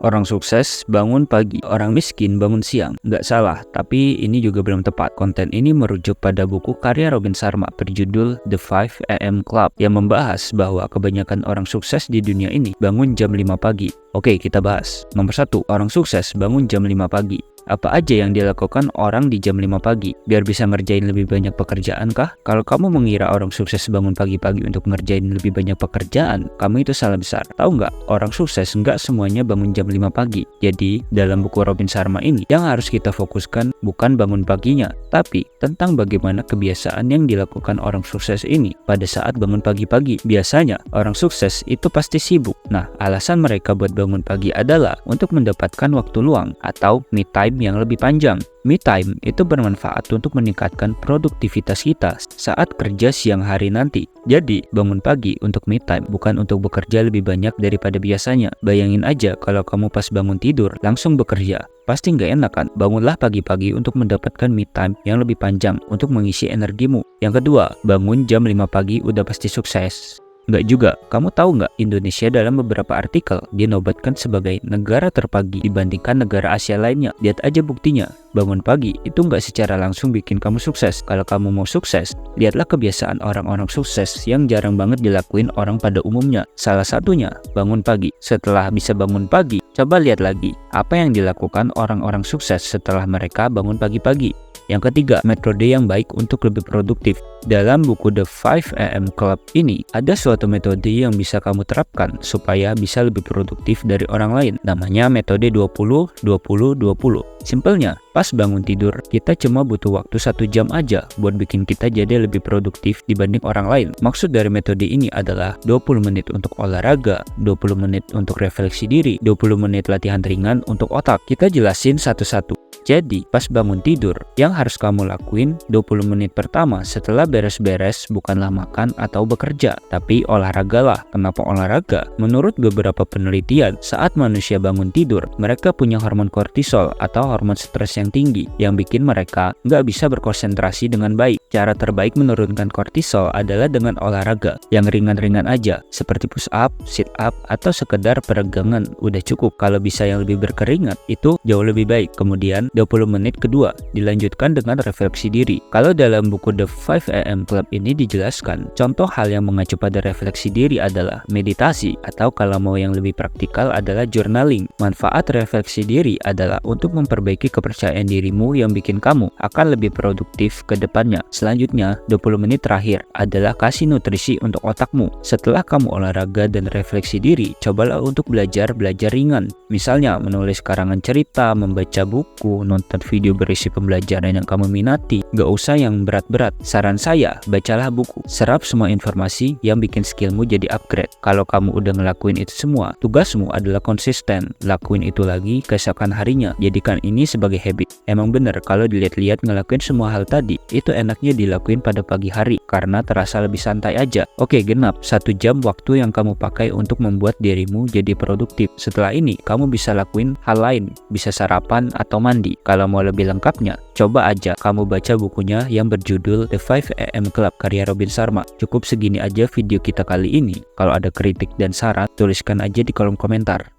Orang sukses bangun pagi, orang miskin bangun siang. Nggak salah, tapi ini juga belum tepat. Konten ini merujuk pada buku karya Robin Sharma berjudul The 5 AM Club yang membahas bahwa kebanyakan orang sukses di dunia ini bangun jam 5 pagi. Oke, kita bahas. Nomor 1, orang sukses bangun jam 5 pagi. Apa aja yang dilakukan orang di jam 5 pagi? Biar bisa ngerjain lebih banyak pekerjaan kah? Kalau kamu mengira orang sukses bangun pagi-pagi untuk ngerjain lebih banyak pekerjaan, kamu itu salah besar. Tahu nggak? Orang sukses nggak semuanya bangun jam 5 pagi. Jadi, dalam buku Robin Sharma ini, yang harus kita fokuskan bukan bangun paginya, tapi tentang bagaimana kebiasaan yang dilakukan orang sukses ini pada saat bangun pagi-pagi. Biasanya, orang sukses itu pasti sibuk. Nah, alasan mereka buat bangun pagi adalah untuk mendapatkan waktu luang atau me time yang lebih panjang. Me time itu bermanfaat untuk meningkatkan produktivitas kita saat kerja siang hari nanti. Jadi, bangun pagi untuk me time bukan untuk bekerja lebih banyak daripada biasanya. Bayangin aja kalau kamu pas bangun tidur langsung bekerja. Pasti nggak enak kan? Bangunlah pagi-pagi untuk mendapatkan me time yang lebih panjang untuk mengisi energimu. Yang kedua, bangun jam 5 pagi udah pasti sukses. Nggak juga. Kamu tahu nggak, Indonesia dalam beberapa artikel dinobatkan sebagai negara terpagi dibandingkan negara Asia lainnya. Lihat aja buktinya. Bangun pagi itu nggak secara langsung bikin kamu sukses. Kalau kamu mau sukses, lihatlah kebiasaan orang-orang sukses yang jarang banget dilakuin orang pada umumnya. Salah satunya, bangun pagi. Setelah bisa bangun pagi, coba lihat lagi apa yang dilakukan orang-orang sukses setelah mereka bangun pagi-pagi. Yang ketiga, metode yang baik untuk lebih produktif. Dalam buku The 5 AM Club ini, ada suatu metode yang bisa kamu terapkan supaya bisa lebih produktif dari orang lain. Namanya metode 20-20-20. Simpelnya, pas bangun tidur, kita cuma butuh waktu 1 jam aja buat bikin kita jadi lebih produktif dibanding orang lain. Maksud dari metode ini adalah 20 menit untuk olahraga, 20 menit untuk refleksi diri, 20 menit latihan ringan untuk otak. Kita jelasin satu-satu. Jadi, pas bangun tidur, yang harus kamu lakuin 20 menit pertama setelah beres-beres bukanlah makan atau bekerja, tapi olahragalah. Kenapa olahraga? Menurut beberapa penelitian, saat manusia bangun tidur, mereka punya hormon kortisol atau hormon stres yang tinggi, yang bikin mereka nggak bisa berkonsentrasi dengan baik. Cara terbaik menurunkan kortisol adalah dengan olahraga yang ringan-ringan aja, seperti push up, sit up, atau sekedar peregangan. Udah cukup. Kalau bisa yang lebih berkeringat, itu jauh lebih baik. Kemudian 20 menit kedua dilanjutkan dengan refleksi diri. Kalau dalam buku The 5 AM Club ini dijelaskan, contoh hal yang mengacu pada refleksi diri adalah meditasi, atau kalau mau yang lebih praktikal adalah journaling. Manfaat refleksi diri adalah untuk memperbaiki kepercayaan dirimu yang bikin kamu akan lebih produktif ke depannya. Selanjutnya, 20 menit terakhir adalah kasih nutrisi untuk otakmu. Setelah kamu olahraga dan refleksi diri, cobalah untuk belajar ringan. Misalnya, menulis karangan cerita, membaca buku, nonton video berisi pembelajaran yang kamu minati. Gak usah yang berat-berat. Saran saya, bacalah buku. Serap semua informasi yang bikin skillmu jadi upgrade. Kalau kamu udah ngelakuin itu semua, tugasmu adalah konsisten. Lakuin itu lagi keesokan harinya. Jadikan ini sebagai habit. Emang bener kalau dilihat-lihat ngelakuin semua hal tadi, itu enaknya dilakuin pada pagi hari karena terasa lebih santai aja. Oke, genap 1 jam waktu yang kamu pakai untuk membuat dirimu jadi produktif. Setelah ini, kamu bisa lakuin hal lain. Bisa sarapan atau mandi. Kalau mau lebih lengkapnya, coba aja kamu baca bukunya yang berjudul The 5 AM Club karya Robin Sharma. Cukup segini aja video kita kali ini. Kalau ada kritik dan saran, tuliskan aja di kolom komentar.